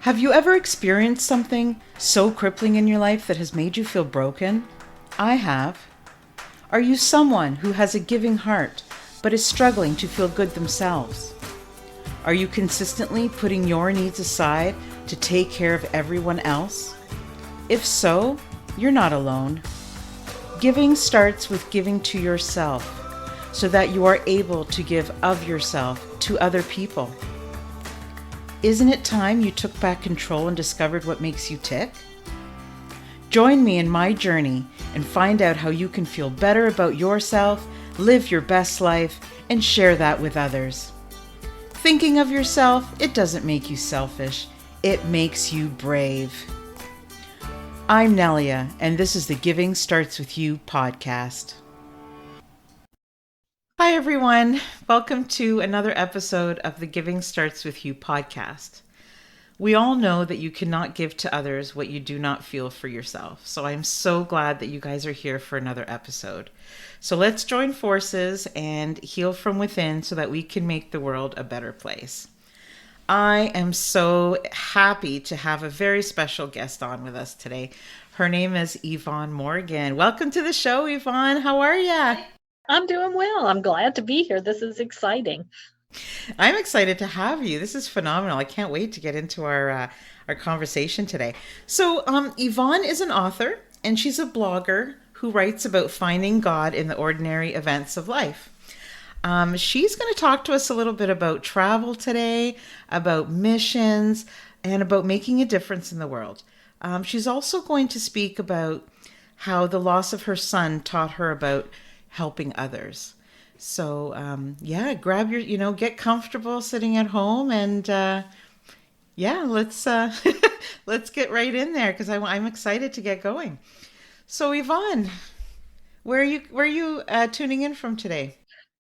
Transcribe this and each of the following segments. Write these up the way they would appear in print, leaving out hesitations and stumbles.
Have you ever experienced something so crippling in your life that has made you feel broken? I have. Are you someone who has a giving heart but is struggling to feel good themselves? Are you consistently putting your needs aside to take care of everyone else? If so, you're not alone. Giving starts with giving to yourself so that you are able to give of yourself to other people. Isn't it time you took back control and discovered what makes you tick? Join me in my journey and find out how you can feel better about yourself, live your best life, and share that with others. Thinking of yourself, it doesn't make you selfish, it makes you brave. I'm Nelia, and this is the Giving Starts With You podcast. Hi, everyone. Welcome to another episode of the Giving Starts With You podcast. We all know that you cannot give to others what you do not feel for yourself. So I'm so glad that you guys are here for another episode. So let's join forces and heal from within so that we can make the world a better place. I am so happy to have a very special guest on with us today. Her name is Yvonne Morgan. Welcome to the show, Yvonne. How are you? I'm doing well. I'm glad to be here. This is exciting. I'm excited to have you. This is phenomenal. I can't wait to get into our conversation today. So, Yvonne is an author, and she's a blogger who writes about finding God in the ordinary events of life. She's going to talk to us a little bit about travel today, about missions, and about making a difference in the world. She's also going to speak about how the loss of her son taught her about helping others. So, grab your, get comfortable sitting at home and, let's, let's get right in there because I'm excited to get going. So, Yvonne, where are you tuning in from today?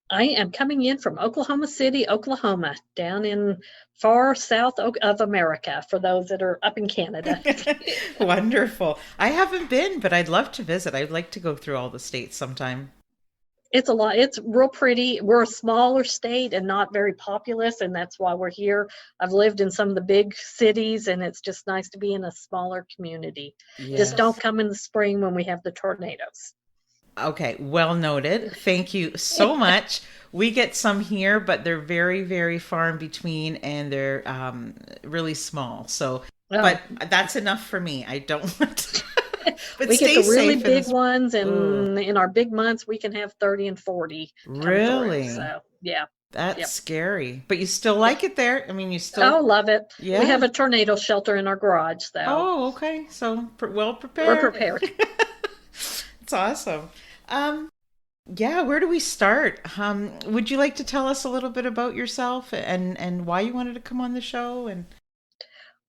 I am coming in from Oklahoma City, Oklahoma, down in far south of America, for those that are up in Canada. Wonderful. I haven't been, but I'd love to visit. I'd like to go through all the states sometime. It's a lot. It's real pretty. We're a smaller state and not very populous, and that's why we're here. I've lived in some of the big cities, and it's just nice to be in a smaller community. Yes. Just don't come in the spring when we have the tornadoes. Okay, well noted. Thank you so much. We get some here, but they're very, very far in between, and they're really small. So, but that's enough for me. I don't want to. But we get the really big in ones, and in our big months, we can have 30 and 40. Really? So, yeah. That's scary. But you still like it there? I mean, you still... Oh, love it. Yeah. We have a tornado shelter in our garage, though. Oh, okay. So, well prepared. We're prepared. It's awesome. Where do we start? Would you like to tell us a little bit about yourself and why you wanted to come on the show?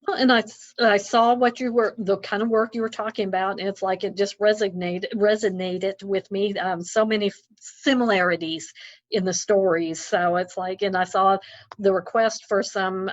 Well, and I saw what you were, the kind of work you were talking about, and it's like it just resonated with me. So many similarities in the stories. So it's like, and I saw the request for some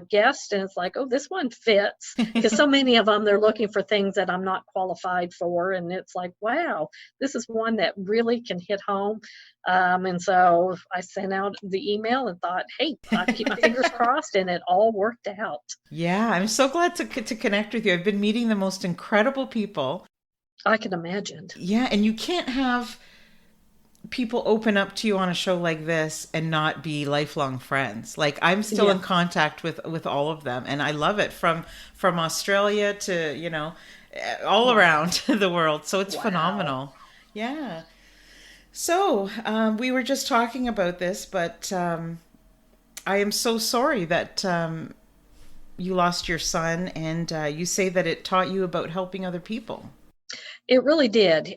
guests, and it's like, oh, this one fits, because so many of them, they're looking for things that I'm not qualified for, and it's like, wow, this is one that really can hit home. And so I sent out the email and thought, hey, I keep my fingers crossed, and it all worked out. Yeah, I'm so glad to connect with you. I've been meeting the most incredible people. I can imagine. Yeah, and you can't have people open up to you on a show like this and not be lifelong friends. Like I'm still in contact with all of them, and I love it from Australia to all around the world. So it's phenomenal. Yeah. So we were just talking about this, but I am so sorry that you lost your son, and you say that it taught you about helping other people. It really did.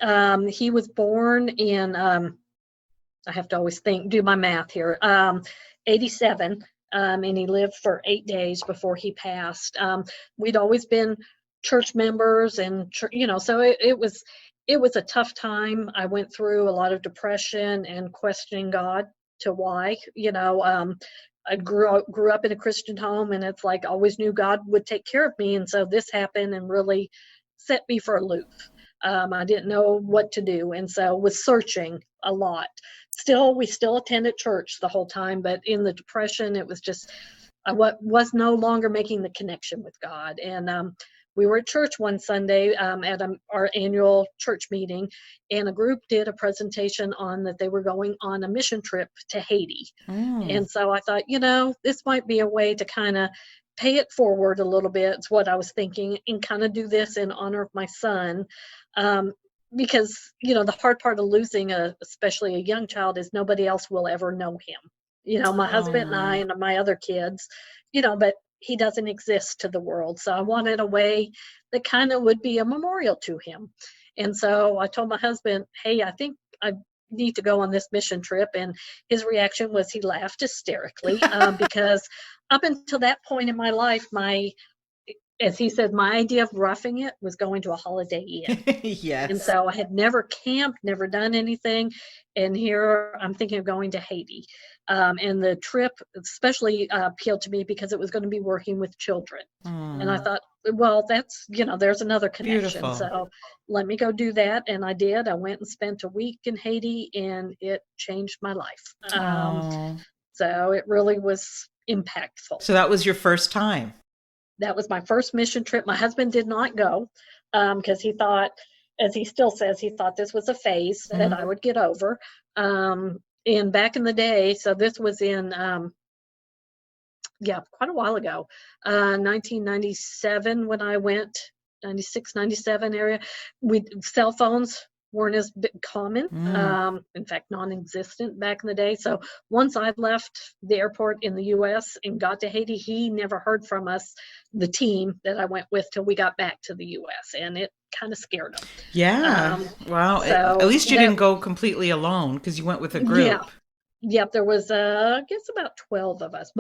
He was born in, I have to always do my math here, 87, and he lived for 8 days before he passed. We'd always been church members, and so it was a tough time. I went through a lot of depression and questioning God to why. I grew up in a Christian home, and it's like I always knew God would take care of me, and so this happened and really set me for a loop. I didn't know what to do, and so was searching a lot. We still attended church the whole time, but in the depression, it was just was no longer making the connection with God. And we were at church one Sunday at our annual church meeting, and a group did a presentation on that they were going on a mission trip to Haiti. Mm. And so I thought, this might be a way to kind of pay it forward a little bit. It's what I was thinking, and kind of do this in honor of my son. Because, the hard part of losing especially a young child is nobody else will ever know him. My husband and I Oh. and my other kids, but he doesn't exist to the world. So I wanted a way that kind of would be a memorial to him. And so I told my husband, hey, I think I need to go on this mission trip. And his reaction was he laughed hysterically because up until that point in my life, as he said, my idea of roughing it was going to a Holiday Inn. And Yes. so I had never camped, never done anything. And here I'm thinking of going to Haiti. And the trip especially appealed to me because it was going to be working with children. And I Mm. thought, well, that's, there's another connection. Beautiful. So let me go do that. And I did. I went and spent a week in Haiti, and it changed my life. Oh. So it really was impactful. So that was your first time. That was my first mission trip. My husband did not go because he thought, as he still says, he thought this was a phase that I would get over. And back in the day, so this was in, quite a while ago, 1997 when I went, 96, 97 area. Cell phones weren't as common, in fact, non-existent back in the day. So once I left the airport in the U.S. and got to Haiti, he never heard from us, the team that I went with, till we got back to the U.S. And it kind of scared him. Yeah. Wow. At So least you didn't go completely alone because you went with a yeah. group. Yep, there was I guess about 12 of us.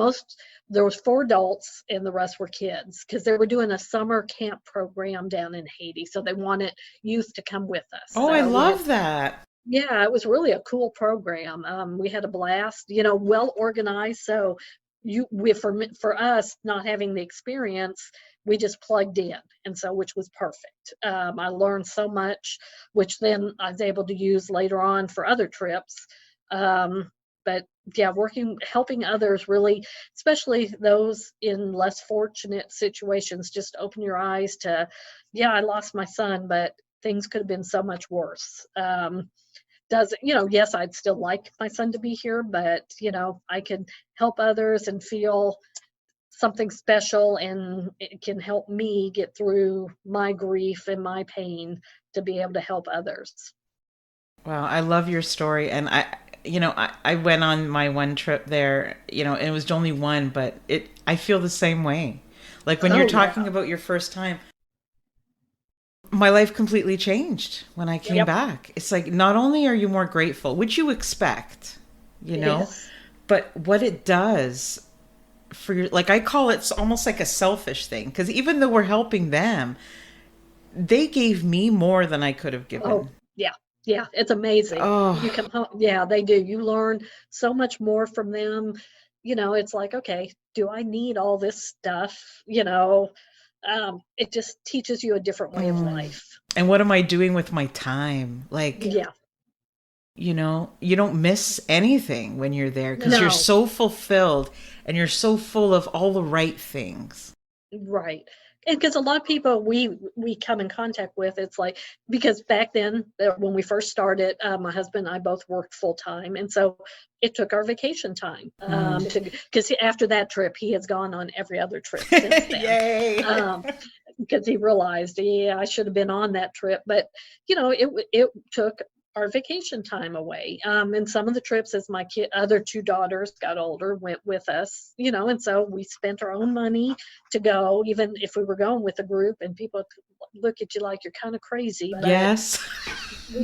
There was 4 adults and the rest were kids because they were doing a summer camp program down in Haiti. So they wanted youth to come with us. Oh, I So love that. yeah, it was really a cool program. We had a blast, well organized. So for us not having the experience, we just plugged in, and so which was perfect. I learned so much, which then I was able to use later on for other trips. But yeah, helping others really, especially those in less fortunate situations, just open your eyes to, yeah, I lost my son, but things could have been so much worse. Yes, I'd still like my son to be here, but I could help others and feel something special, and it can help me get through my grief and my pain to be able to help others. Wow, I love your story. And I went on my one trip there, and it was only one, but I feel the same way. Like when you're Oh talking yeah. about your first time, my life completely changed when I came Yep. back. It's like not only are you more grateful, which you expect, Yes. but what it does for your, like, I call it almost like a selfish thing, because even though we're helping them, they gave me more than I could have Oh, given. yeah. Yeah, it's amazing. You Oh, come home, yeah, they do. You learn so much more from them. It's like, okay, do I need all this stuff? It just teaches you a different way of mm. life. And what am I doing with my time? Like, Yeah. you don't miss anything when you're there because you're No, so fulfilled and you're so full of all the right things. right. And because a lot of people we come in contact with, it's like, because back then when we first started, my husband and I both worked full time, and so it took our vacation time Mm. because after that trip he has gone on every other trip since then. Yay. Because he realized, yeah, I should have been on that trip, but it took our vacation time away. And some of the trips, as my other 2 daughters got older, went with us, and so we spent our own money to go, even if we were going with a group, and people look at you like you're kind of crazy, but Yes.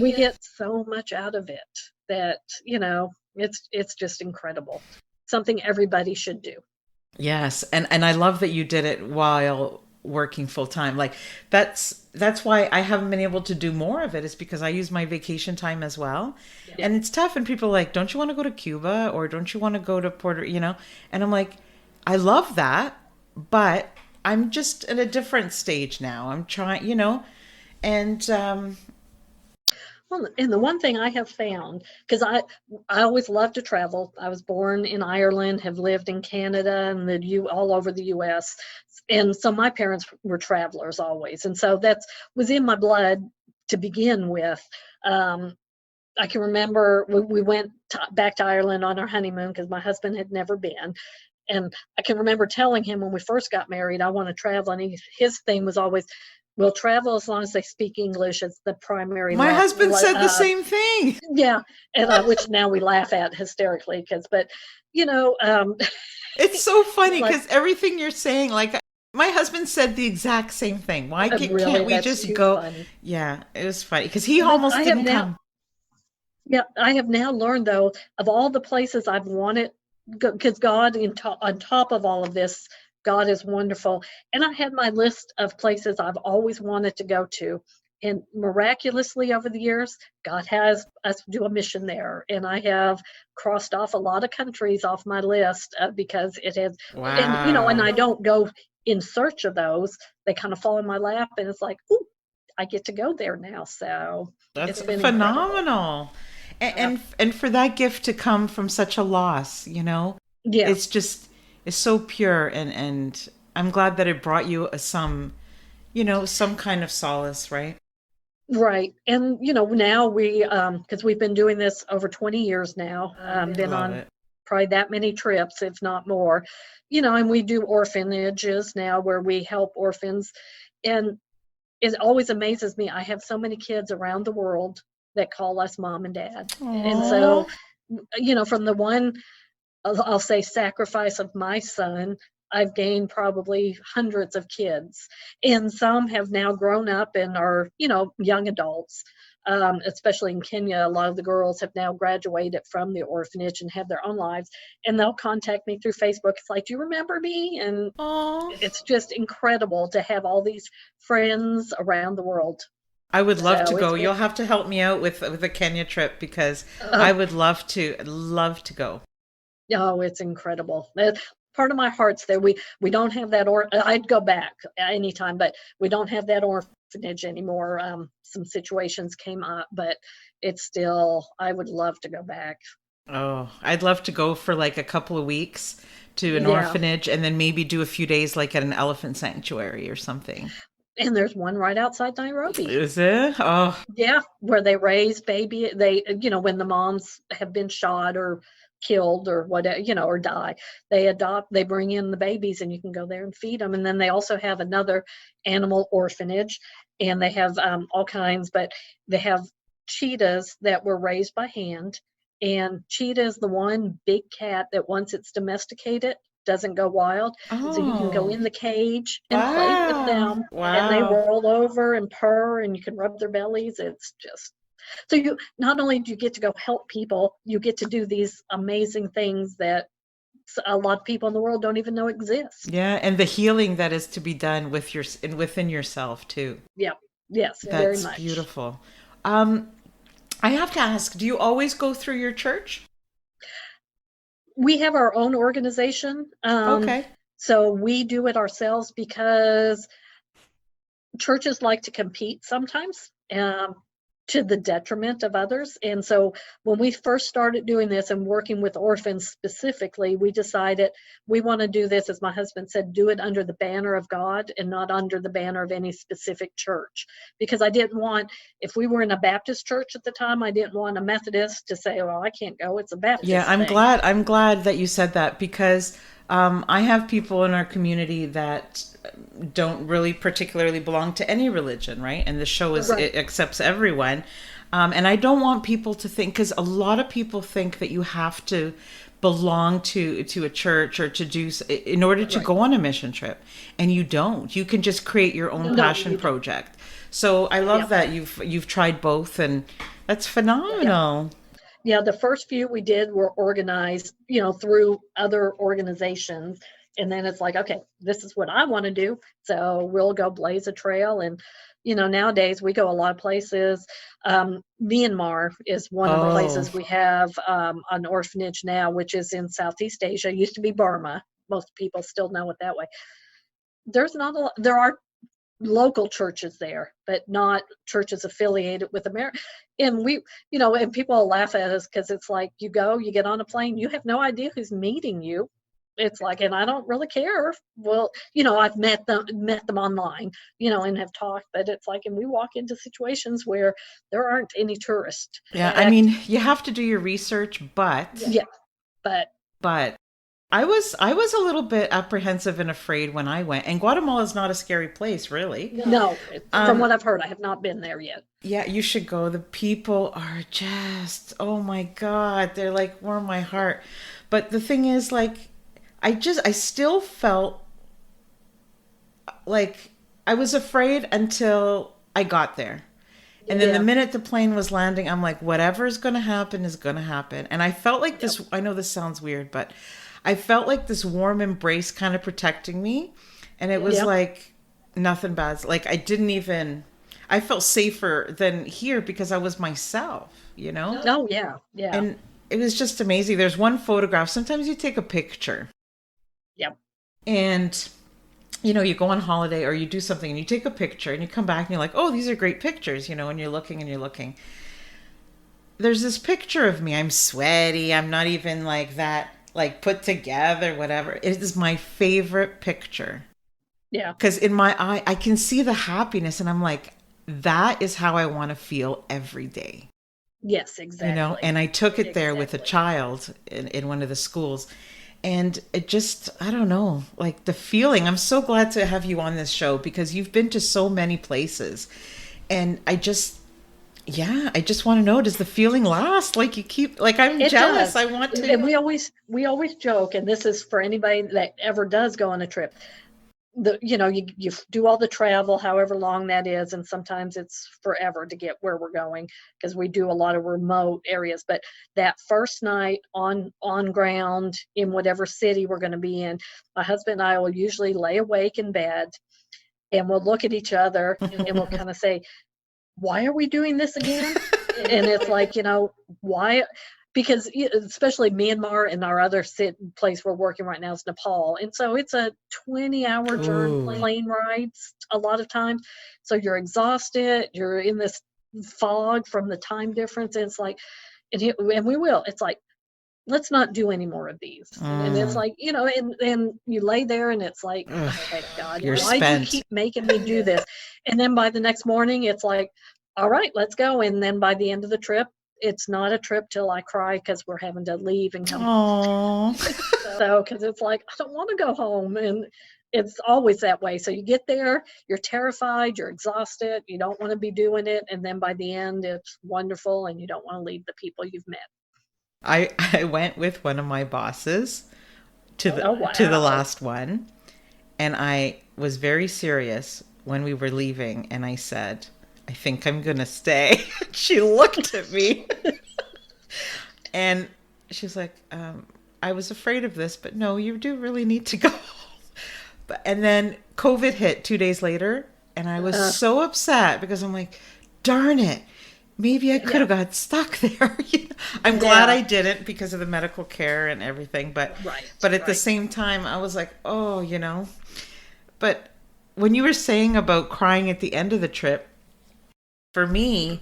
we get so much out of it that, it's just incredible. Something everybody should do. Yes, and I love that you did it while working full time. Like that's why I haven't been able to do more of it, is because I use my vacation time as well. Yeah. And it's tough, and people are like, "Don't you want to go to Cuba, or don't you want to go to Puerto?" And I'm like, "I love that, but I'm just at a different stage now. I'm trying, and Well, and the one thing I have found, because I always love to travel. I was born in Ireland, have lived in Canada and all over the U.S. And so my parents were travelers always. And so that was in my blood to begin with. I can remember we went back to Ireland on our honeymoon because my husband had never been. And I can remember telling him when we first got married, I want to travel. And his thing was always, we'll travel as long as they speak English as the primary My language. husband said the same thing. Yeah. And which now we laugh at hysterically but, you know, It's so funny like, because everything you're saying, like my husband said the exact same thing. Why really, can't we that's just too go? funny. Yeah, it was funny because he But almost didn't come. Yeah, I have now learned though, of all the places I've wanted, because God on top of all of this, God is wonderful. And I had my list of places I've always wanted to go to. And miraculously over the years, God has us do a mission there. And I have crossed off a lot of countries off my list because it has, and Wow. I don't go in search of those. They kind of fall in my lap and it's like, ooh, I get to go there now. So That's it's been incredible. phenomenal. Uh, And for that gift to come from such a loss, yeah. it's just it's so pure and I'm glad that it brought you some kind of solace, right? Right. And, now because we've been doing this over 20 years now, been Love on it. probably that many trips, if not more, and we do orphanages now where we help orphans. And it always amazes me. I have so many kids around the world that call us mom and dad. And Oh, so, from the one I'll say sacrifice of my son, I've gained probably hundreds of kids, and some have now grown up and are, young adults. Especially in Kenya, a lot of the girls have now graduated from the orphanage and have their own lives, and they'll contact me through Facebook. It's like, "Do you remember me?" And oh. it's just incredible to have all these friends around the world. I would love to So go. it's been, You'll have to help me out with a Kenya trip because uh, I would love to go. oh, it's incredible. Part of my heart's there. We don't have that, or I'd go back anytime, but we don't have that orphanage anymore. Some situations came up, but it's still, I would love to go back. Oh, I'd love to go for like a couple of weeks to an Yeah. orphanage and then maybe do a few days like at an elephant sanctuary or something. And there's one right outside Nairobi. Is it? Oh, Yeah, where they raise baby. When the moms have been shot or killed or whatever, or die, they bring in the babies and you can go there and feed them. And then they also have another animal orphanage and they have all kinds, but they have cheetahs that were raised by hand. And cheetah is the one big cat that once it's domesticated doesn't go wild. So you can go oh, in the cage and play with wow, them and they wow. roll over and purr and you can rub their bellies. It's just so you not only do you get to go help people, you get to do these amazing things that a lot of people in the world don't even know exist. Yeah, and the healing that is to be done within yourself too. Yeah. Yes, very That's much. beautiful. Um, I have to ask, do you always go through your church? We have our own organization. Okay. So we do it ourselves because churches like to compete sometimes, to the detriment of others. And so when we first started doing this and working with orphans specifically, we decided we want to do this, as my husband said, do it under the banner of God and not under the banner of any specific church. Because I didn't want, if we were in a Baptist church at the time, I didn't want a Methodist to say, well, I can't go, it's a Yeah, Baptist I'm thing. glad. I'm glad that you said that because I have people in our community that don't really particularly belong to any religion, right? And the show Right. it accepts everyone, and I don't want people to think because a lot of people think that you have to belong to a church or to in order to Right. go on a mission trip, and you don't. You can just create your own No, passion you don't. project. So I love Yeah. that you've tried both, and that's Yeah. phenomenal. Yeah, the first few we did were organized, through other organizations. And then it's like, okay, this is what I want to do. So we'll go blaze a trail. And, nowadays we go a lot of places. Myanmar is one of the Oh. places we have an orphanage now, which is in Southeast Asia. It used to be Burma. Most people still know it that way. There's not a lot, there are local churches there, but not churches affiliated with America. And we, and people laugh at us because it's like you get on a plane, you have no idea who's meeting you. It's like, and I don't really care. Well, I've met them online, and have talked, but it's like, and we walk into situations where there aren't any tourists. Yeah, I mean, you have to do your research, but Yeah, but I was a little bit apprehensive and afraid when I went. And Guatemala is not a scary place, really. No, from what I've heard, I have not been there yet. Yeah, you should go. The people are just, oh my God, they're like warm my heart. But the thing is, like, I still felt like I was afraid until I got there. And then the minute the plane was landing, I'm like, whatever's going to happen is going to happen. And I felt like this, I know this sounds weird, but I felt like this warm embrace kind of protecting me. And it was like nothing bad. Like I felt safer than here because I was myself, Oh, yeah. Yeah. And it was just amazing. There's one photograph. Sometimes you take a picture. Yep. And you go on holiday or you do something and you take a picture and you come back and you're like, oh, these are great pictures, and you're looking. There's this picture of me. I'm sweaty. I'm not even like that, like put together, whatever. It is my favorite picture. Yeah. Because in my eye, I can see the happiness and I'm like, that is how I want to feel every day. Yes, exactly. And I took it there with a child in one of the schools. And it just, I don't know, like the feeling, I'm so glad to have you on this show because you've been to so many places. And I just want to know, does the feeling last? Like I'm jealous. Does. I want to. And we always joke, and this is for anybody that ever does go on a trip. You do all the travel, however long that is, and sometimes it's forever to get where we're going because we do a lot of remote areas. But that first night on ground in whatever city we're going to be in, my husband and I will usually lay awake in bed, and we'll look at each other and we'll kind of say, "Why are we doing this again?" And it's like, why? Because especially Myanmar and our other place we're working right now is Nepal. And so it's a 20-hour journey, plane rides a lot of times. So you're exhausted. You're in this fog from the time difference. And it's like, and we will. It's like, let's not do any more of these. And it's like, and you lay there and it's like, oh my God, why do you keep making me do this? And then by the next morning, it's like, all right, let's go. And then by the end of the trip, it's not a trip till I cry because we're having to leave and come home. So, because it's like, I don't want to go home. And it's always that way. So you get there, you're terrified, you're exhausted, you don't want to be doing it. And then by the end, it's wonderful. And you don't want to leave the people you've met. I went with one of my bosses to the last one. And I was very serious when we were leaving. And I said, I think I'm going to stay. She looked at me and she's like, I was afraid of this, but no, you do really need to go. And then COVID hit 2 days later. And I was so upset because I'm like, darn it. Maybe I could have got stuck there. I'm glad I didn't because of the medical care and everything. But at the same time, I was like, oh, But when you were saying about crying at the end of the trip, for me,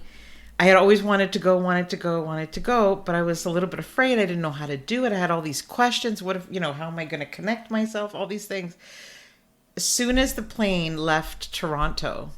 I had always wanted to go, but I was a little bit afraid. I didn't know how to do it. I had all these questions. What if, how am I going to connect myself? All these things. As soon as the plane left Toronto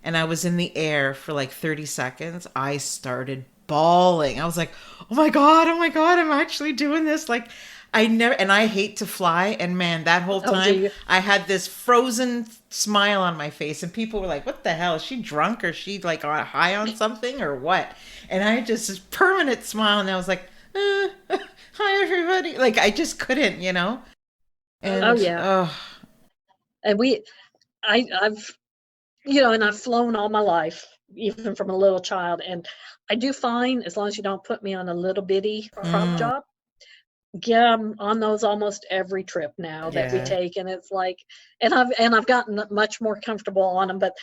and I was in the air for like 30 seconds, I started bawling. I was like, oh my God, I'm actually doing this. Like, I hate to fly. And man, that whole time I had this frozen smile on my face and people were like, what the hell? Is she drunk or is she like high on something or what? And I just this permanent smile and I was like, hi everybody. Like I just couldn't, And, and I've and I've flown all my life, even from a little child. And I do fine as long as you don't put me on a little bitty prop job. Yeah, I'm on those almost every trip now that we take, and it's like, and I've gotten much more comfortable on them. But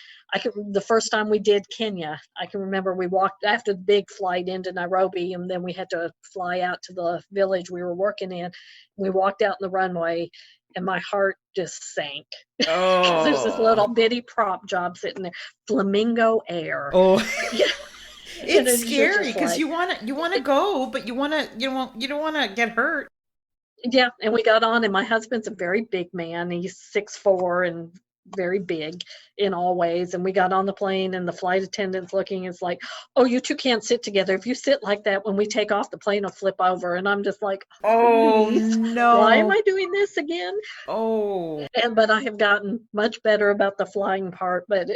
the first time we did Kenya, I can remember we walked after the big flight into Nairobi, and then we had to fly out to the village we were working in. We walked out in the runway, and my heart just sank because there's this Oh. little bitty prop job sitting there, Flamingo Air. Oh. Yeah, and It's it's just scary because like, you want to go, but you don't want to get hurt. yeah. And we got on, and my husband's a very big man. He's 6'4" and very big in all ways. And we got on the plane, and the flight attendant's looking, is like, "Oh, you two can't sit together. If you sit like that, when we take off, the plane will flip over." And I'm just like, Oh "Please, why am no. I doing this again?" Oh. But I have gotten much better about the flying part. But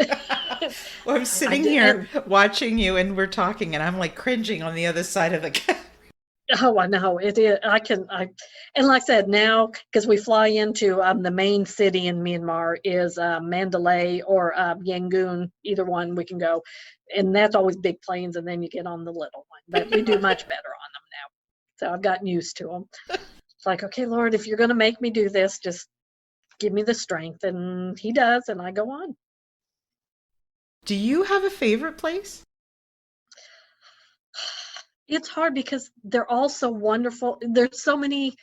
Well, I'm I sitting did, here and watching you and we're talking and I'm like cringing on the other side of the camera. oh, I know it is. And like I said, now because we fly into the main city in Myanmar is Mandalay or Yangon, either one we can go, and that's always big planes, and then you get on the little one. But we do much better on them now, so I've gotten used to them. It's like, okay, Lord, if you're going to make me do this, just give me the strength, and He does, and I go on. Do you have a favorite place? It's hard because they're all so wonderful. There's so many.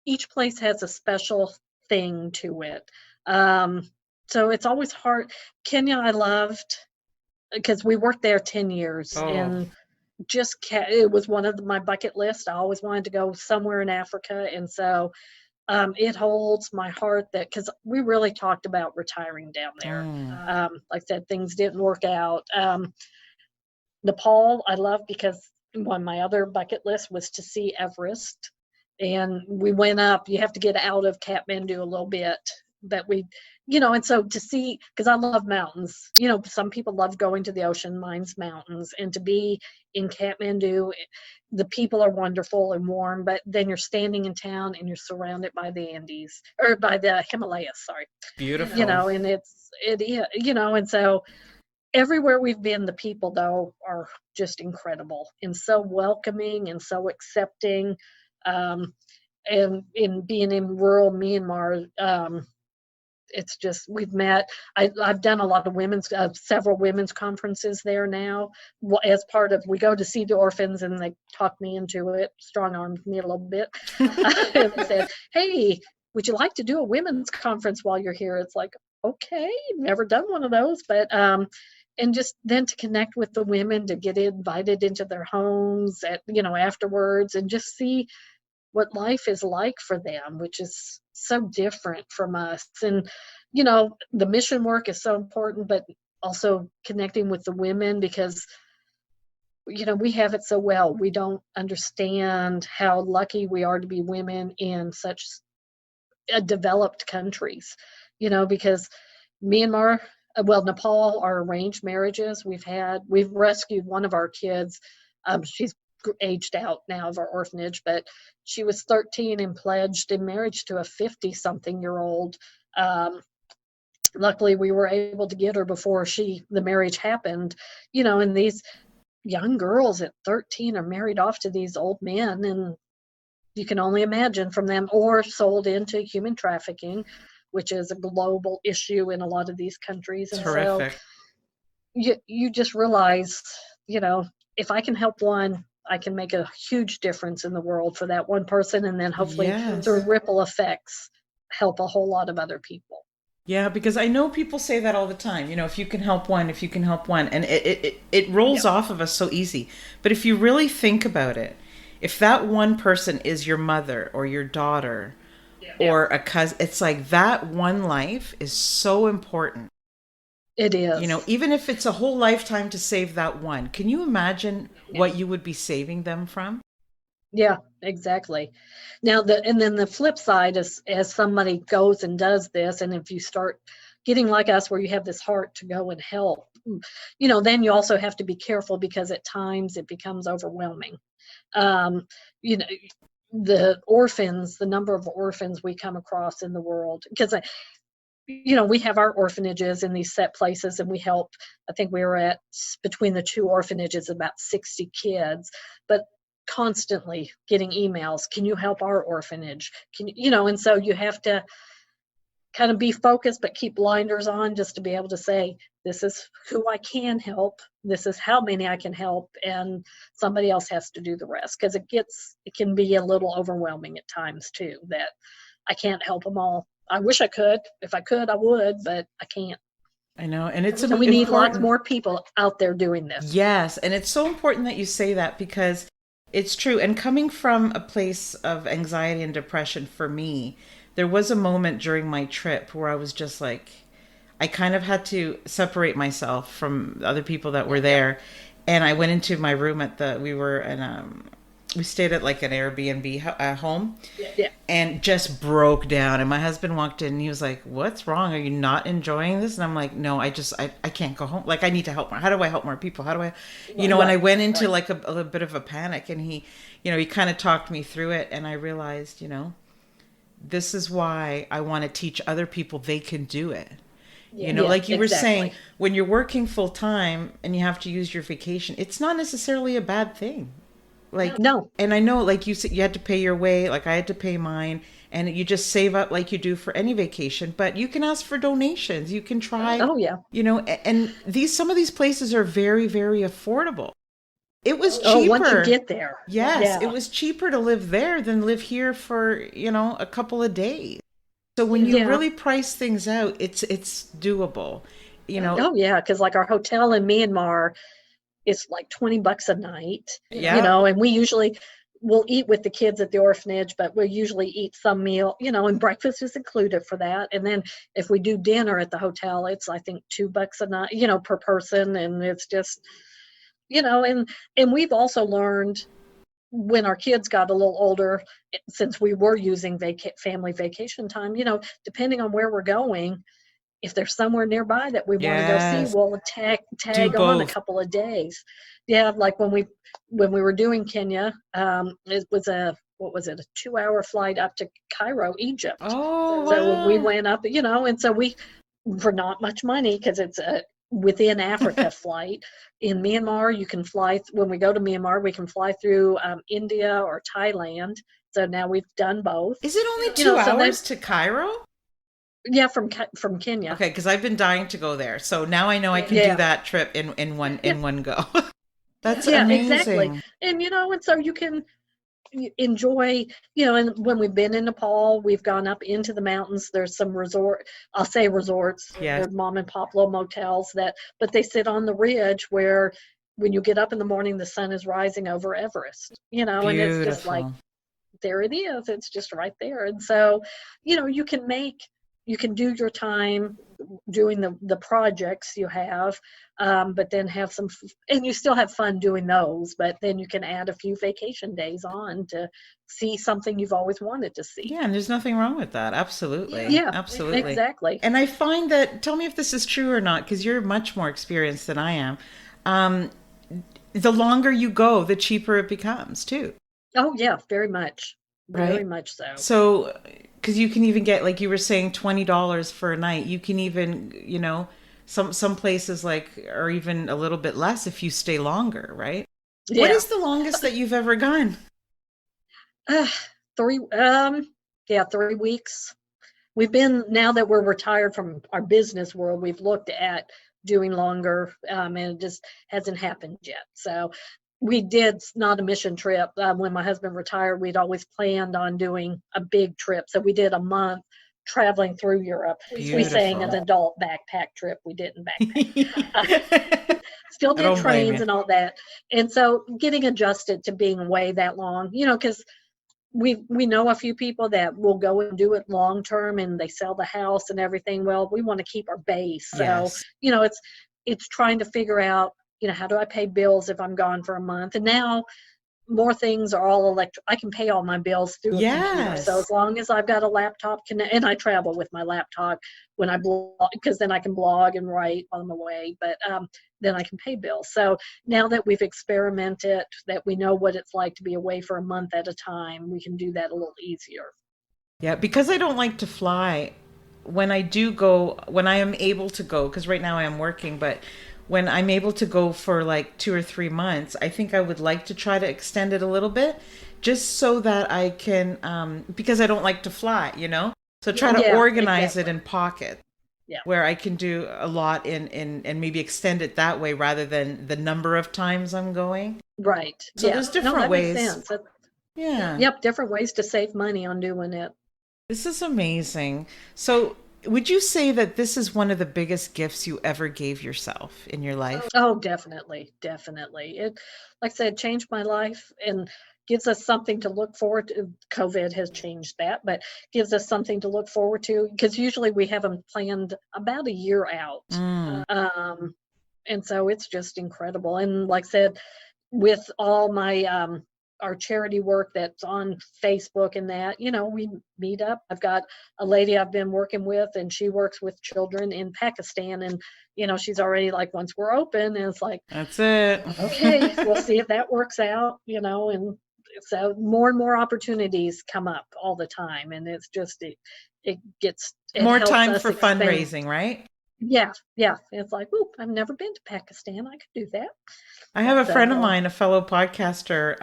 Each place has a special thing to it. Um, so it's always hard. Kenya, I loved because we worked there 10 years, Oh, and it was one of my bucket list. I always wanted to go somewhere in Africa. And so it holds my heart that because we really talked about retiring down there. mm. Like I said, things didn't work out. Nepal, I love because one my other bucket list was to see Everest, and we went up. You have to get out of Kathmandu a little bit, but and so to see, because I love mountains. Some people love going to the ocean, mine's mountains, and to be in Kathmandu, the people are wonderful and warm, but then you're standing in town and you're surrounded by the Andes or by the Himalayas, sorry. Beautiful. And it is, and so everywhere we've been, the people though are just incredible and so welcoming and so accepting. And in being in rural Myanmar, it's just we've met. I've done a lot of several women's conferences there now. As part of, we go to see the orphans, and they talked me into it, strong armed me a little bit, and said, "Hey, would you like to do a women's conference while you're here?" It's like, okay, never done one of those, but and just then to connect with the women, to get invited into their homes afterwards, and just see what life is like for them, which is so different from us. And the mission work is so important, but also connecting with the women, because we have it so well. We don't understand how lucky we are to be women in such developed countries, because Myanmar, Nepal are arranged marriages. We've rescued one of our kids. She's aged out now of our orphanage, but she was 13 and pledged in marriage to a 50-something-year-old. Luckily, we were able to get her before the marriage happened, and these young girls at 13 are married off to these old men, and you can only imagine from them, or sold into human trafficking, which is a global issue in a lot of these countries. It's And so horrific. you just realize, if I can help one, I can make a huge difference in the world for that one person, and then hopefully through Yes. ripple effects, help a whole lot of other people. Yeah, because I know people say that all the time. If you can help one, if you can help one, and it rolls Yep. off of us so easy. But if you really think about it, if that one person is your mother or your daughter or a cousin, it's like that one life is so important. It is. Even if it's a whole lifetime to save that one, can you imagine what you would be saving them from? Yeah, exactly. Now and then the flip side is, as somebody goes and does this, and if you start getting like us, where you have this heart to go and help, then you also have to be careful, because at times it becomes overwhelming. Um, you know, the number of orphans we come across in the world, because we have our orphanages in these set places, and we help. I think we were at, between the two orphanages, about 60 kids, but constantly getting emails, can you help our orphanage? And so you have to kind of be focused, but keep blinders on, just to be able to say, this is who I can help, this is how many I can help, and somebody else has to do the rest, because it can be a little overwhelming at times too, that I can't help them all. I wish I could. If I could, I would, but I can't. I know. And it's So we need lots important. more people out there doing this. Yes. And it's so important that you say that, because it's true. And coming from a place of anxiety and depression for me, there was a moment during my trip where I was just like, I kind of had to separate myself from other people that were there. And I went into my room we stayed at like an Airbnb home, and just broke down. And my husband walked in and he was like, "What's wrong? Are you not enjoying this?" And I'm like, "No, I can't go home. Like, I need to help more. How do I help more people? How do I, And I went into like a little bit of a panic, and he kind of talked me through it. And I realized, this is why I want to teach other people they can do it. Like you were saying, when you're working full time and you have to use your vacation, it's not necessarily a bad thing. Like, no. And I know, like you said, you had to pay your way, like I had to pay mine, and you just save up like you do for any vacation. But you can ask for donations. You can try. Oh yeah. And some of these places are very, very affordable. It was cheaper. Once you get there. Yes, it was cheaper to live there than live here for a couple of days. So when you really price things out, it's doable. Oh yeah, because like our hotel in Myanmar, it's like $20 a night. And we'll eat with the kids at the orphanage, but we'll usually eat some meal, and breakfast is included for that. And then if we do dinner at the hotel, it's I think $2 a night, per person. And it's just, and we've also learned when our kids got a little older, since we were using family vacation time, depending on where we're going, if there's somewhere nearby that we want to go see, we'll tag on a couple of days. Yeah, like when we were doing Kenya, it was a 2-hour flight up to Cairo, Egypt. Oh, so wow. we went up, and so we, for not much money, because it's a within Africa flight. In Myanmar, you can fly, when we go to Myanmar, we can fly through India or Thailand. So now we've done both. Is it only 2 hours to Cairo? Yeah, from Kenya. Okay, because I've been dying to go there. So now I know I can do that trip in one go. That's amazing. Exactly. And and so you can enjoy, and when we've been in Nepal, we've gone up into the mountains. There's some resorts, they're mom and pop little motels but they sit on the ridge where when you get up in the morning, the sun is rising over Everest, Beautiful. And it's just like, there it is. It's just right there. And so, you can do your time doing the projects you have, but then have some, and you still have fun doing those, but then you can add a few vacation days on to see something you've always wanted to see. Yeah, and there's nothing wrong with that. Absolutely. Yeah, absolutely. Exactly. And I find that, tell me if this is true or not, because you're much more experienced than I am. The longer you go, the cheaper it becomes too. Oh yeah, very much. Very Right? much so. So, because you can even get, like you were saying, $20 for a night. You can even, some places are even a little bit less if you stay longer, right? Yeah. What is the longest that you've ever gone? 3 weeks. We've been, now that we're retired from our business world, we've looked at doing longer, and it just hasn't happened yet. So we did not a mission trip. When my husband retired, we'd always planned on doing a big trip. So we did a month traveling through Europe. Beautiful. We sang an adult backpack trip. We didn't backpack. Still did trains and all that. And so getting adjusted to being away that long, because we know a few people that will go and do it long term, and they sell the house and everything. Well, we want to keep our base. So, it's trying to figure out, how do I pay bills if I'm gone for a month? And now more things are all electric. I can pay all my bills through a computer. So as long as I've got a laptop, and I travel with my laptop when I blog, because then I can blog and write while I'm away, but then I can pay bills. So now that we've experimented, that we know what it's like to be away for a month at a time, we can do that a little easier. Yeah, because I don't like to fly, when I do go, when I am able to go, because right now I am working, but when I'm able to go for like 2 or 3 months, I think I would like to try to extend it a little bit, just so that I can, because I don't like to fly, So try to organize it in pockets, where I can do a lot and maybe extend it that way rather than the number of times I'm going. Right. So there's different ways. Makes sense. Yep, different ways to save money on doing it. This is amazing. So, would you say that this is one of the biggest gifts you ever gave yourself in your life? Oh, definitely, definitely. It, like I said, changed my life and gives us something to look forward to. COVID has changed that, but gives us something to look forward to because usually we have them planned about a year out. Mm. Um, and so it's just incredible. And like I said, with all my our charity work that's on Facebook and that, we meet up. I've got a lady I've been working with, and she works with children in Pakistan, and she's already like, once we're open, and it's like, That's it. okay, we'll see if that works out, and so more and more opportunities come up all the time, and it's just it More helps time us for expand. fundraising, right? Yeah, yeah. It's like, oh, I've never been to Pakistan. I could do that. I have a friend of So mine, a fellow podcaster,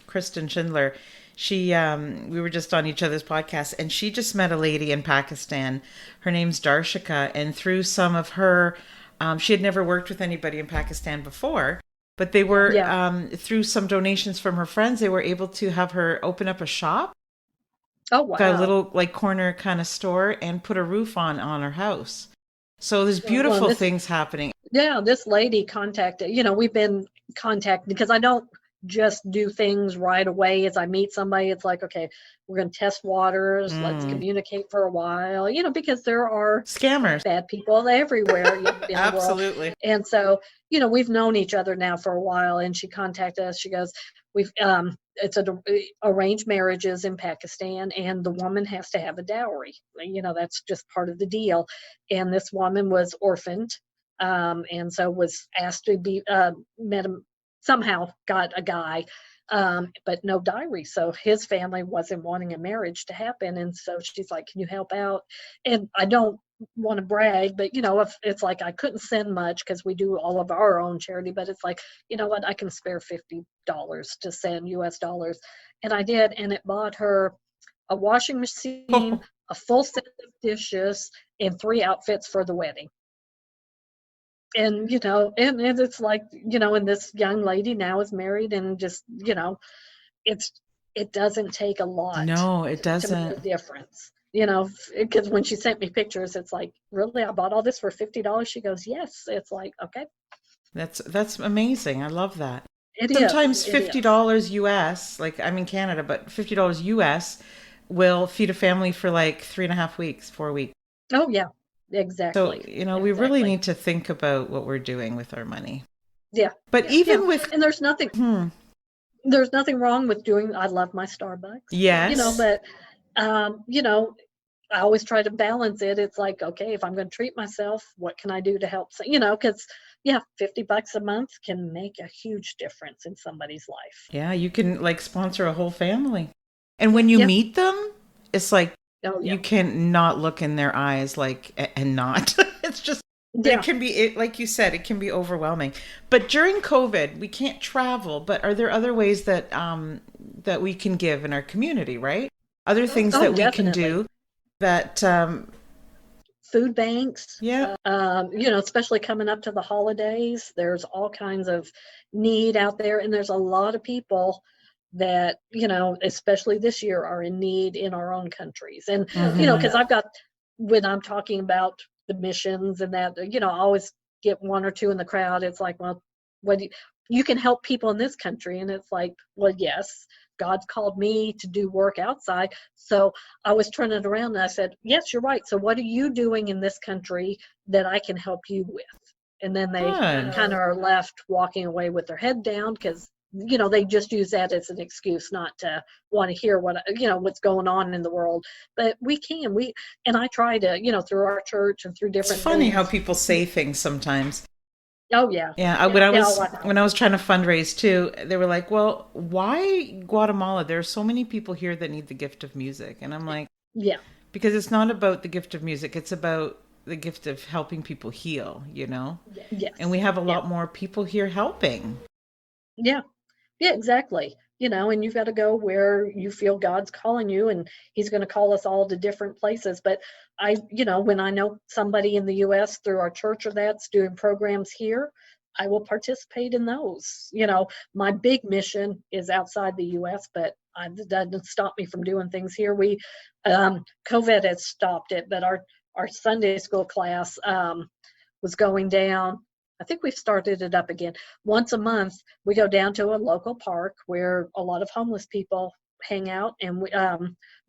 Kristen Schindler. We were just on each other's podcast, and she just met a lady in Pakistan. Her name's Darshika, and through some of her, she had never worked with anybody in Pakistan before, but they were yeah. through some donations from her friends, they were able to have her open up a shop, Oh got a wow. little like corner kind of store, and put a roof on her house. So there's Well, beautiful things happening. this lady contacted, we've been contacted because I don't just do things right away as I meet somebody. It's like, okay, we're going to test waters. Let's Mm. communicate for a while, because there are Scammers. bad people everywhere in the world. Absolutely. And so, we've known each other now for a while, and she contacted us. She goes, we've, it's arranged marriages in Pakistan, and the woman has to have a dowry. That's just part of the deal. And this woman was orphaned, and so was asked to be met him, somehow got a guy, but no diary. So his family wasn't wanting a marriage to happen, and so she's like, "Can you help out?" And I don't want to brag, but if it's like I couldn't send much because we do all of our own charity, but it's like, you know what, I can spare $50 to send US dollars, and I did, and it bought her a washing machine, a full set of dishes, and 3 outfits for the wedding. And and it's like, and this young lady now is married, and just it's it doesn't take a lot No, it to make doesn't. a difference, because when she sent me pictures, it's like, really, I bought all this for $50? She goes, yes. It's like, okay. That's amazing. I love that. It is, Sometimes it is. $50 US, like I'm in Canada, but $50 US will feed a family for like 3.5 weeks, 4 weeks. Oh yeah, So, exactly, we really exactly. need to think about what we're doing with our money. Yeah, But yeah. even with, And there's nothing wrong with doing, I love my Starbucks, yes, but I always try to balance it. It's like, okay, if I'm going to treat myself, what can I do to help? Because yeah, $50 a month can make a huge difference in somebody's life. yeah, you can like sponsor a whole family. And when you Yeah. meet them, it's like Oh you yeah. can not look in their eyes like and not. It's just it Yeah. can be like you said, it can be overwhelming. But during COVID, we can't travel, but are there other ways that we can give in our community, right? Other things Oh, that we can definitely. do that Food banks, yeah. especially coming up to the holidays, there's all kinds of need out there, and there's a lot of people that, especially this year, are in need in our own countries. And Mhm. because I've got, when I'm talking about the missions and that, I always get one or two in the crowd. It's like, well, what do you can help people in this country, and it's like, well, yes, God's called me to do work outside. So I was turning it around, and I said, yes, you're right. So what are you doing in this country that I can help you with? And then they Good. kind of are left walking away with their head down, because they just use that as an excuse not to want to hear what's going on in the world. But and I try to, through our church and through It's different funny how things. people say things sometimes. Oh yeah. Yeah, Yeah, yeah, oh, I know. when I was trying to fundraise too, they were like, "Well, why Guatemala? There are so many people here that need the gift of music." And I'm like, Yeah. because it's not about the gift of music, it's about the gift of helping people heal. And we Yes. have a Yeah. lot more people here helping. Yeah. Yeah, exactly. And you've got to go where you feel God's calling you, and He's going to call us all to different places. But when I know somebody in the US through our church or that's doing programs here, I will participate in those. My big mission is outside the US, but That doesn't stop me from doing things here. COVID has stopped it, but our Sunday school class was going down. I think we've started it up again. Once a month, we go down to a local park where a lot of homeless people hang out, and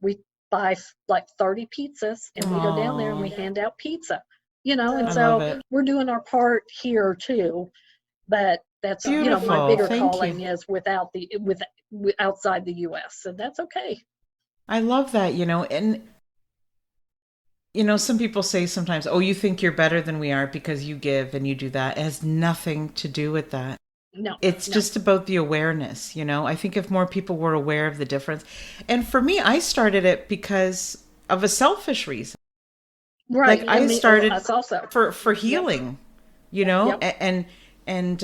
we buy like 30 pizzas, and we go down there and we hand out pizza. And I love so it. we're doing our part here too. But that's my Beautiful. bigger Thank calling you. is outside the U.S., and that's okay. I love that, and some people say sometimes, oh, you think you're better than we are because you give and you do that. It has nothing to do with that. No, It's no, just about the awareness. I think if more people were aware of the difference. And for me, I started it because of a selfish reason. Like right. I started Us also. for Yep, healing, you know, yep, and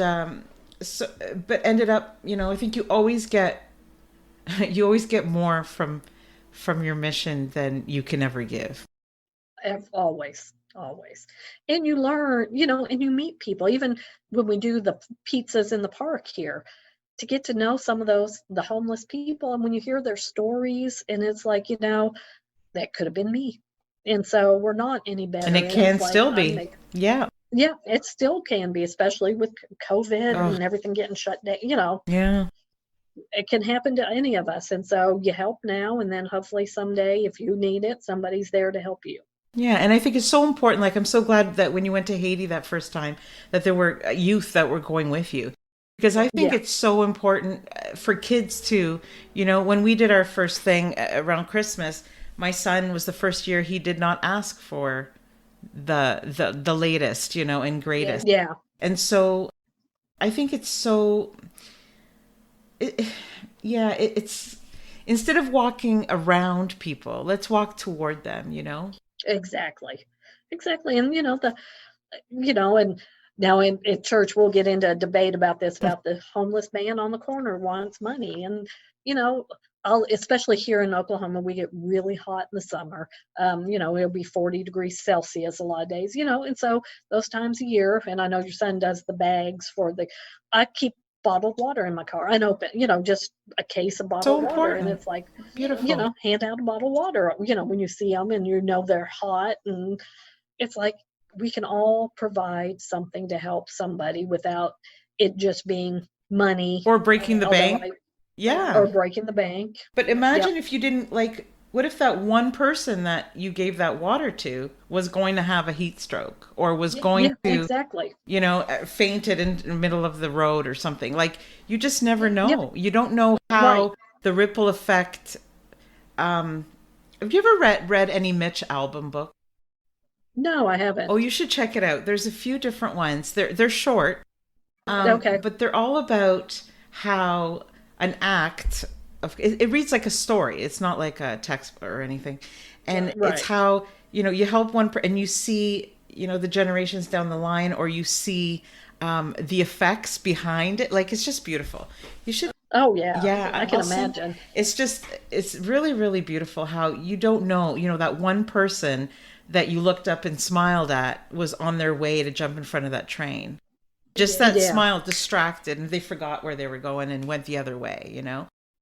so but ended up, I think you always get you always get more from your mission than you can ever give. always, always. And you learn, and you meet people. Even when we do the pizzas in the park here, to get to know some of the homeless people, and when you hear their stories, and it's like, that could have been me. And so we're not any And better. it And it's can like still be. Yeah. yeah, it still can be, especially with COVID Oh, and everything getting shut down. yeah. It can happen to any of us. And so you help now, and then hopefully someday, if you need it, somebody's there to help you. Yeah, and I think it's so important. Like, I'm so glad that when you went to Haiti that first time, that there were youth that were going with you. Because I think Yeah. it's so important for kids too. When we did our first thing around Christmas, my son was the first year he did not ask for the latest, and greatest. Yeah. And so I think it's so, it, yeah, it's instead of walking around people, let's walk toward them. Exactly. Exactly. And and now in church we'll get into a debate about this, about the homeless man on the corner wants money. And you know especially here in Oklahoma, we get really hot in the summer. It'll be 40 degrees Celsius a lot of days, and so those times a year. And I know your son does the bags I keep bottled water in my car unopened, just a case of So bottled water. And important. it's like, Beautiful. hand out a bottle of water, when you see them and they're hot. And it's like we can all provide something to help somebody without it just being money, Or breaking the although bank. Yeah. or breaking the bank. But Yep. imagine if you didn't what if that one person that you gave that water to was going to have a heat stroke or was going Yeah, to, exactly. fainted in the middle of the road or something? Like, you just never Yep. know. You don't know Right. how the ripple effect. Um, have you ever read any Mitch Albom book? No, I Oh, haven't. you should check it out. There's a few different ones. They're short, Okay. but they're all about how an act it reads like a story. It's not like a text or anything, and it's Right. how you help and you see the generations down the line, or you see the effects behind it. Like, it's just beautiful. You should. Oh yeah, I Yeah, can I'll send. imagine. It's really, really beautiful how you don't know, that one person that you looked up and smiled at was on their way to jump in front of that train. Just that Yeah. smile distracted and they forgot where they were going and went the other way.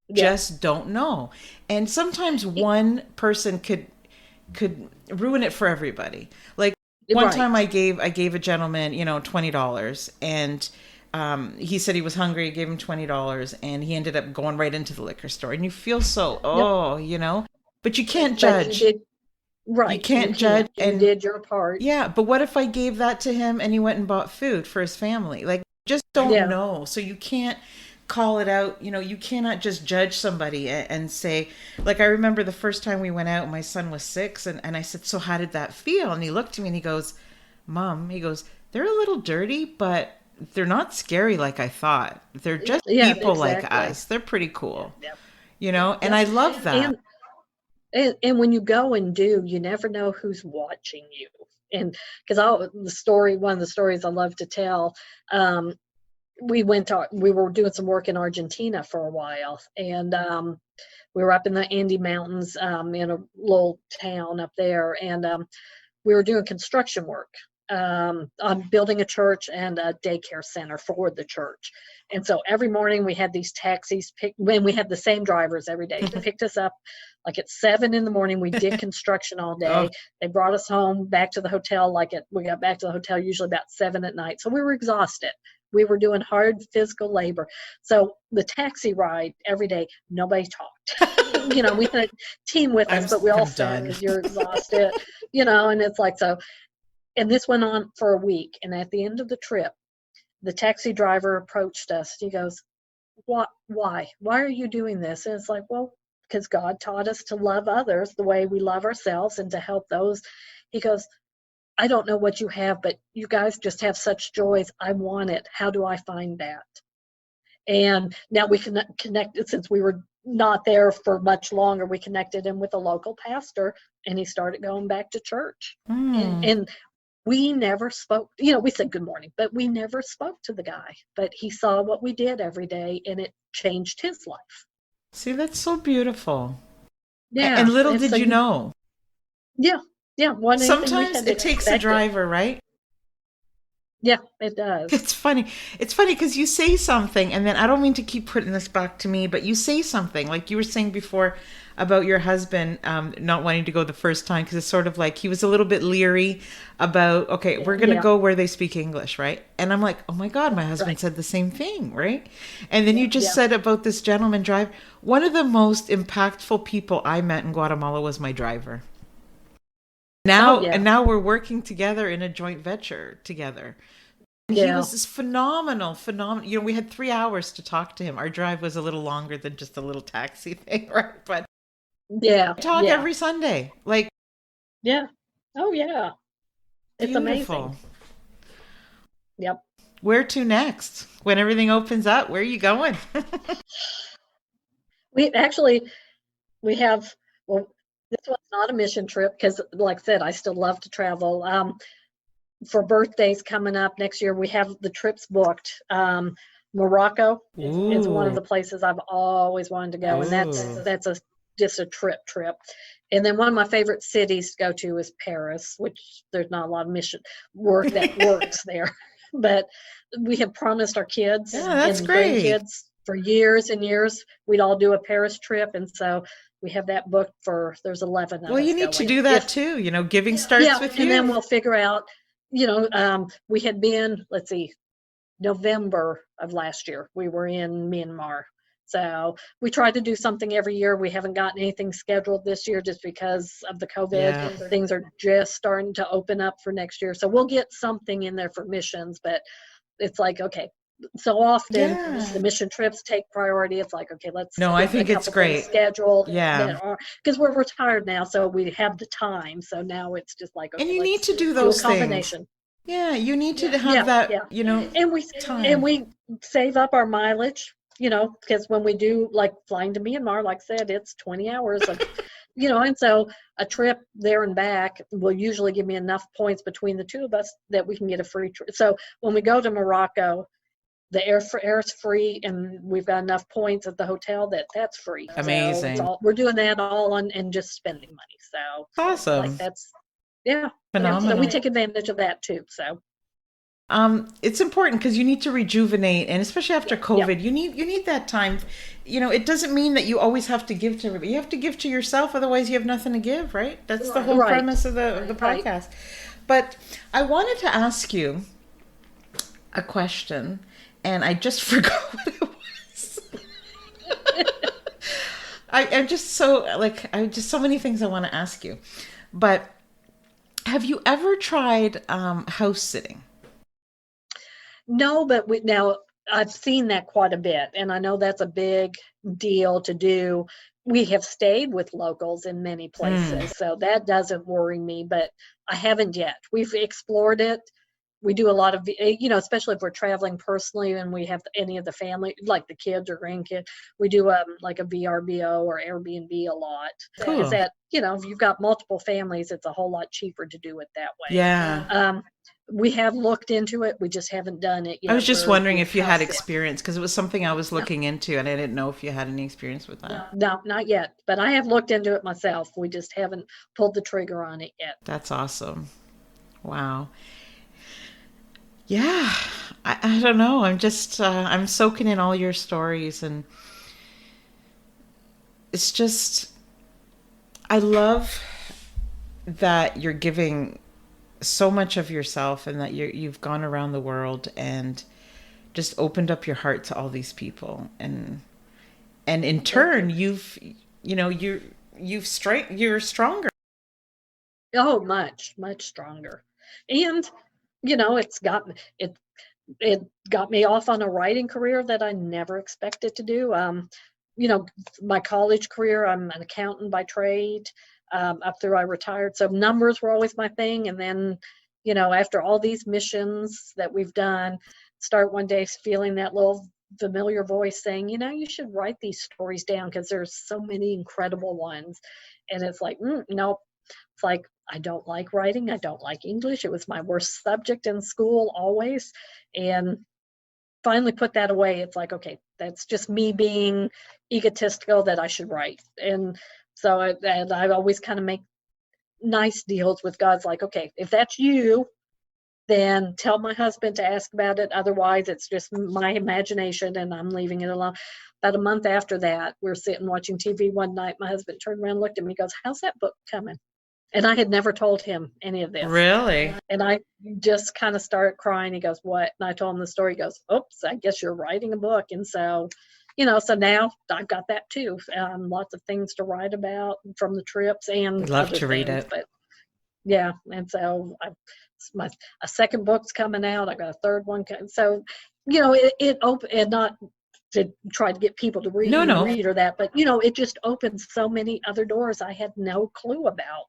Yeah. Just don't know. And sometimes one person could ruin it for everybody. Like, one time Right. I gave a gentleman, $20, and he said he was hungry. I gave him $20, and he ended up going right into the liquor store. And you feel so, Yep. but you can't But you judge. did You right. You can't judge. can't. You And did your part. yeah, but what if I gave that to him and he went and bought food for his family? Like, just don't Yeah. know. So you can't call it out. You cannot just judge somebody and say, like, I remember the first time we went out, my son was 6, and I said, so how did that feel? And he looked at me and he goes, Mom, he goes, they're a little dirty, but they're not scary like I thought. They're just Yeah. people like Exactly. us. They're pretty cool, Yep. and Yep. I love that. And when you go and do, you never know who's watching you. And because one of the stories I love to tell, um, we were doing some work in Argentina for a while, and we were up in the Andes Mountains, in a little town up there, and we were doing construction work. on building a church and a daycare center for the church. And so every morning we had these taxis when we had the same drivers every day. They picked us up like at 7 in the morning. We did construction all day. Oh, They brought us home back to the hotel. We got back to the hotel usually about 7 at night. So we were exhausted. We were doing hard physical labor. So the taxi ride every day, nobody talked. We had a team with us, but we all sat because you're exhausted, and it's like, so, and this went on for a week. And at the end of the trip, the taxi driver approached us. He goes, "What? Why? Why are you doing this?" And it's like, well, because God taught us to love others the way we love ourselves and to help those. He goes, "I don't know what you have, but you guys just have such joys. I want it. How do I find that?" And now we connected, since we were not there for much longer, we connected him with a local pastor, and he started going back to church. And we never spoke, we said good morning, but we never spoke to the guy. But he saw what we did every day, and it changed his life. see, that's so beautiful. Yeah. And little did so you know. Yeah. Sometimes it takes a driver, right? Yeah, it does. It's funny. It's funny because you say something, and then I don't mean to keep putting this back to me, but you say something like you were saying before about your husband not wanting to go the first time because it's sort of like he was a little bit leery about, okay, we're going to go where they speak English, right? And I'm like, oh my God, my husband said the same thing, right? And then you just said about this gentleman driver. One of the most impactful people I met in Guatemala was my driver. And now we're working together in a joint venture together. And he was this phenomenal. We had 3 hours to talk to him. Our drive was a little longer than just a little taxi thing, right? But we talk every Sunday. Like, oh yeah, it's beautiful. Amazing. Yep. Where to next? When everything opens up, where are you going? We have, well, this was not a mission trip because, like I said, I still love to travel. For birthdays coming up next year, we have the trips booked. Morocco is one of the places I've always wanted to go, and that's just a trip. And then one of my favorite cities to go to is Paris, which there's not a lot of mission work that works there, but we have promised our kids and grandkids for years and years we'd all do a Paris trip, and so we have that booked there's 11 of us. Well, you need to do that too. Giving starts with you. And then we'll figure out, we had been, let's see, November of last year, we were in Myanmar. So we tried to do something every year. We haven't gotten anything scheduled this year just because of the COVID. Yeah. Things are just starting to open up for next year. So we'll get something in there for missions, but it's like, okay, so often the mission trips take priority. It's like, okay, let's I think it's great scheduled. Because we're retired now, so we have the time. So now it's just like, okay, and you need to do those combination things. Yeah, you need to have that. And we save up our mileage. Because when we do, like, flying to Myanmar, like I said, it's 20 hours of, and so a trip there and back will usually give me enough points between the two of us that we can get a free trip. So when we go to Morocco, the air is free, and we've got enough points at the hotel that's free. Amazing. So we're doing that all on and just spending money. So awesome. Like that's phenomenal. So we take advantage of that too. So it's important because you need to rejuvenate, and especially after COVID, you need that time. It doesn't mean that you always have to give to everybody. You have to give to yourself, otherwise you have nothing to give, right? That's the whole premise of the podcast. But I wanted to ask you a question, and I just forgot what it was. I'm just so many things I want to ask you. But have you ever tried house sitting? No, but now I've seen that quite a bit, and I know that's a big deal to do. We have stayed with locals in many places, so that doesn't worry me, but I haven't yet. We've explored it. We do a lot of, especially if we're traveling personally and we have any of the family, like the kids or grandkids, we do like a VRBO or Airbnb a lot. Cool. Because that, if you've got multiple families, it's a whole lot cheaper to do it that way. Yeah. We have looked into it. We just haven't done it yet. I was just wondering if you had experience, because it was something I was looking into, and I didn't know if you had any experience with that. No, not yet. But I have looked into it myself. We just haven't pulled the trigger on it yet. That's awesome. Wow. Yeah, I don't know. I'm just I'm soaking in all your stories, and it's just I love that you're giving so much of yourself, and that you've gone around the world and just opened up your heart to all these people, and in Thank you. turn you're stronger. Oh, much stronger. And it it got me off on a writing career that I never expected to do. You know, my college career, I'm an accountant by trade, up through I retired. So numbers were always my thing. And then, after all these missions that we've done, start one day feeling that little familiar voice saying, you should write these stories down because there's so many incredible ones. And it's like, nope. It's like, I don't like writing. I don't like English. It was my worst subject in school always. And finally put that away. It's like, okay, that's just me being egotistical that I should write. And so I always kind of make nice deals with God's like, okay, if that's you, then tell my husband to ask about it. Otherwise, it's just my imagination and I'm leaving it alone. About a month after that, we're sitting watching TV one night. My husband turned around, looked at me, goes, "How's that book coming?" And I had never told him any of this. Really? And I just kind of started crying. He goes, "What?" And I told him the story. He goes, "Oops, I guess you're writing a book." And so, so now I've got that too. Lots of things to write about from the trips I'd and love other to read things. it. But yeah, and so my a second book's coming out. I got a third one. So, it opened, and not to try to get people to No, no. read or that, but it just opens so many other doors I had no clue about.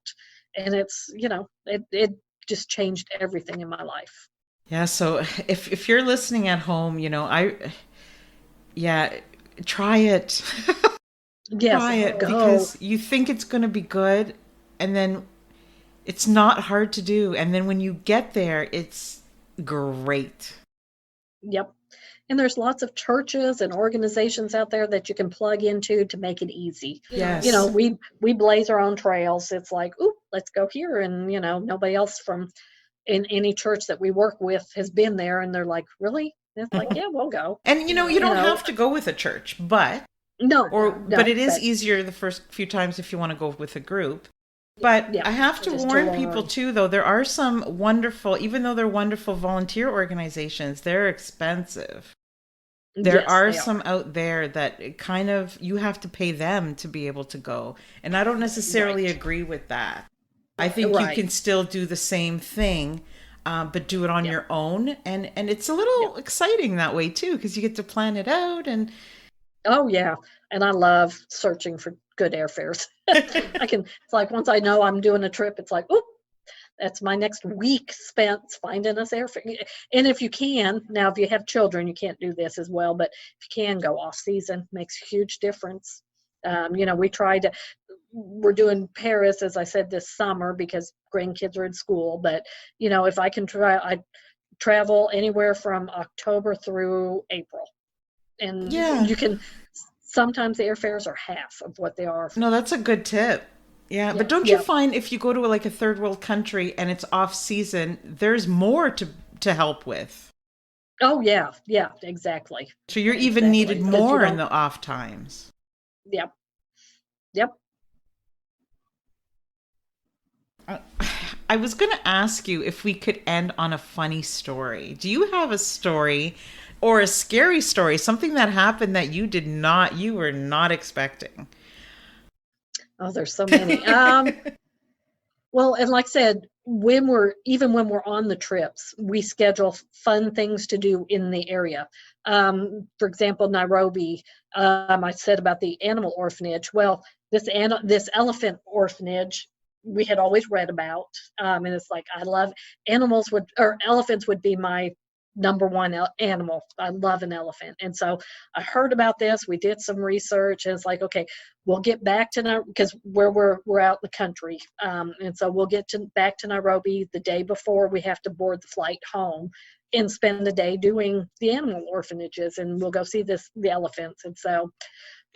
And it just changed everything in my life. Yeah, so if you're listening at home, yeah, try it. Yes, Try it, go. because you think it's going to be good, and then it's not hard to do, and then when you get there, it's great. Yep. And there's lots of churches and organizations out there that you can plug into to make it easy. Yes. We blaze our own trails. It's like, "Ooh, let's go here." And nobody else from in any church that we work with has been there, and they're like, "Really?" And it's like, "Yeah, we'll go." And you You don't know, have to go with a church, no, but no, it is but easier the first few times if you want to go with a group. But yeah, I have to just to warn people learn. too, though, there are some wonderful, even though they're wonderful volunteer organizations, they're expensive. There Yes, are they some are. out there that kind of you have to pay them to be able to go. And I don't necessarily Right, agree with that. I think you right. can still do the same thing, but do it on Yep, your own. And it's a yep. little exciting that way too, because you get to plan it out. And Oh yeah, and I love searching for good airfares. It's like once I know I'm doing a trip, it's like, oh, that's my next week spent finding us airfare. And if you can, now if you have children, you can't do this as well, but if you can go off season, makes a huge difference. We tried to, we're doing Paris, as I said, this summer because grandkids are in school. But if I can try, I travel anywhere from October through April, and yeah, you can. Sometimes the airfares are half of what they are. no, that's a good tip. Yeah, but Yep, don't you yep. find if you go to like a third world country and it's off season, there's more to help with. Oh yeah, yeah, exactly, So you're even needed exactly. Because you more in don't. the off times. Yep, yep. Uh, I was going to ask you if we could end on a funny story. Do you have a story or a scary story, something that happened that you were not expecting? Oh, there's so many. Well, and like I said, even when we're on the trips, we schedule fun things to do in the area. For example, Nairobi, I said about the animal orphanage. Well, this elephant orphanage we had always read about, and it's like I love animals would or elephants would be my number one animal. I love an elephant, and so I heard about this. We did some research, and it's like, okay, we'll get back to because where we're out in the country, and so we'll get back to Nairobi the day before we have to board the flight home, and spend the day doing the animal orphanages, and we'll go see the elephants. And so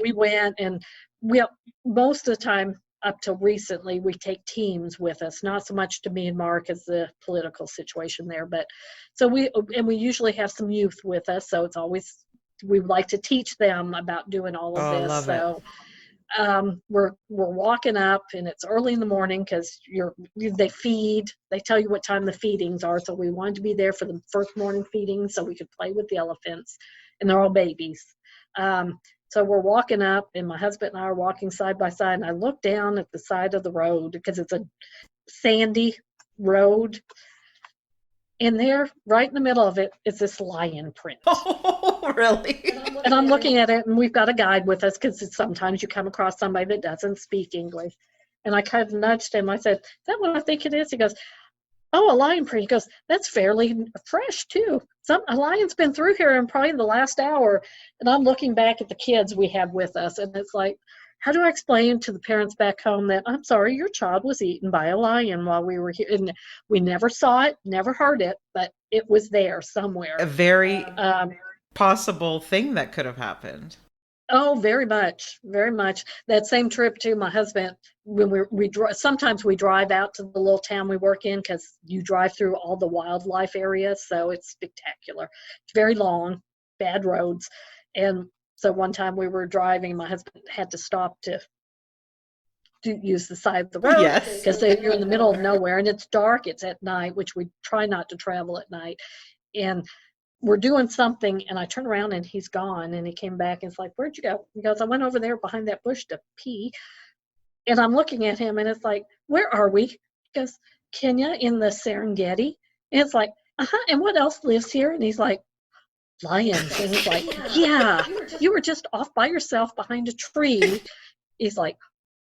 we went, and we most of the time up till recently, we take teams with us, not so much to Myanmar because the political situation there, but so we usually have some youth with us. So it's always, we like to teach them about doing all of Oh, this. love So we're walking up, and it's early in the morning because they feed. They tell you what time the feedings are, so we wanted to be there for the first morning feeding so we could play with the elephants, and they're all babies. So we're walking up, and my husband and I are walking side by side, and I look down at the side of the road because it's a sandy road, and there, right in the middle of it, is this lion print. Oh, really? And I'm looking at it, and we've got a guide with us because sometimes you come across somebody that doesn't speak English. And I kind of nudged him. I said, "Is that what I think it is?" He goes, "Oh, a lion print." He goes, "That's fairly fresh, too. A lion's been through here in probably the last hour." And I'm looking back at the kids we have with us, and it's like, how do I explain to the parents back home that, I'm sorry, your child was eaten by a lion while we were here? And we never saw it, never heard it, but it was there somewhere. A very possible thing that could have happened. Oh, very much, very much. That same trip too, my husband, when sometimes we drive out to the little town we work in because you drive through all the wildlife areas, so it's spectacular. It's very long, bad roads, and so one time we were driving, my husband had to stop to use the side of the road because you're in the middle of nowhere, and it's dark. It's at night, which we try not to travel at night, and we're doing something, and I turn around and he's gone, and he came back and it's like, "Where'd you go?" He goes, "I went over there behind that bush to pee." And I'm looking at him, and it's like, "Where are we?" He goes, "Kenya, in the Serengeti." And it's like, "And what else lives here?" And he's like, "Lions." And he's like, "Yeah, you were just off by yourself behind a tree." He's like,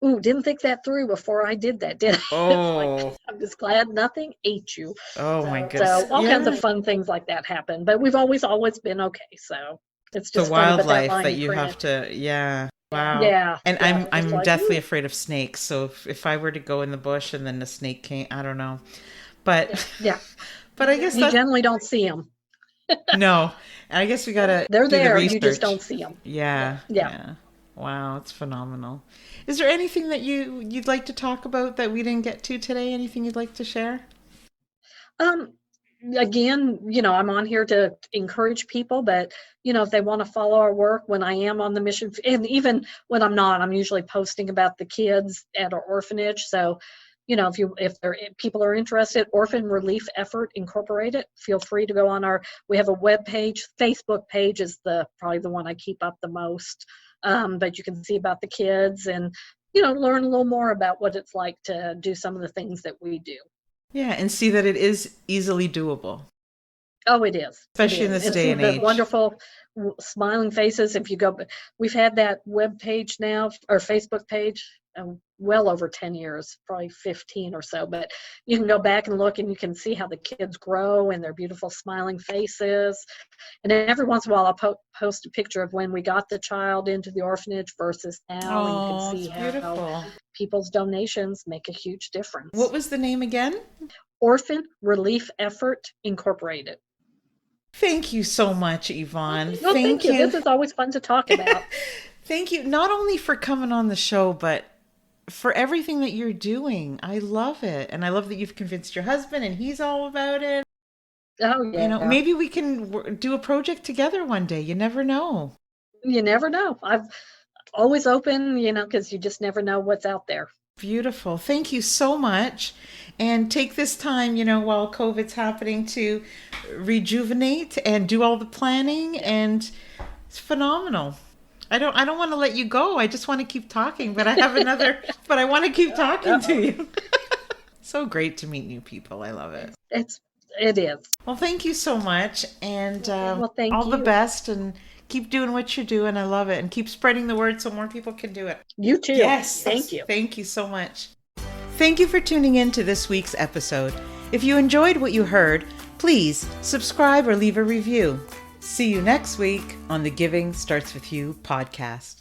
"Ooh, didn't think that through before I did that, did I?" Oh. Like, I'm just glad nothing ate you. Oh, my goodness. So all kinds of fun things like that happen, but we've always been okay. So it's just the funny, wildlife but that you have to, wow. Yeah. And yeah, I'm like, deathly afraid of snakes. So if I were to go in the bush and then the snake came, I don't know. But yeah, but I guess you generally don't see them. No, I guess we gotta. They're do there. The You just research. don't see them. Yeah. Wow, it's phenomenal. Is there anything that you'd like to talk about that we didn't get to today? Anything you'd like to share? Again, I'm on here to encourage people, but if they want to follow our work when I am on the mission, and even when I'm not, I'm usually posting about the kids at our orphanage. So, if people are interested, Orphan Relief Effort Incorporated, feel free to go on we have a web page. Facebook page is probably the one I keep up the most. But you can see about the kids and, learn a little more about what it's like to do some of the things that we do. Yeah, and see that it is easily doable. Oh, it is. Especially in this day and age. Wonderful smiling faces. If you go, we've had that web page now, or Facebook page, well over 10 years, probably 15 or so. But you can go back and look, and you can see how the kids grow and their beautiful smiling faces. And then every once in a while, I'll post a picture of when we got the child into the orphanage versus now. And you can see how people's donations make a huge difference. What was the name again? Orphan Relief Effort Incorporated. Thank you so much, Yvonne. Well, thank you. This is always fun to talk about. Thank you, not only for coming on the show, but for everything that you're doing. I love it. And I love that you've convinced your husband and he's all about it. Oh, yeah. Maybe we can do a project together one day. You never know. You never know. I've always open, because you just never know what's out there. Beautiful. Thank you so much. And take this time, while COVID's happening, to rejuvenate and do all the planning. And it's phenomenal. I don't want to let you go. I just want to keep talking, but I have but I want to keep talking to you. So great to meet new people. I love it. It is. Well, thank you so much. And thank all you. The best, and keep doing what you're doing. I love it. And keep spreading the word so more people can do it. You too. Yes. Thank you. Thank you so much. Thank you for tuning in to this week's episode. If you enjoyed what you heard, please subscribe or leave a review. See you next week on the Giving Starts With You podcast.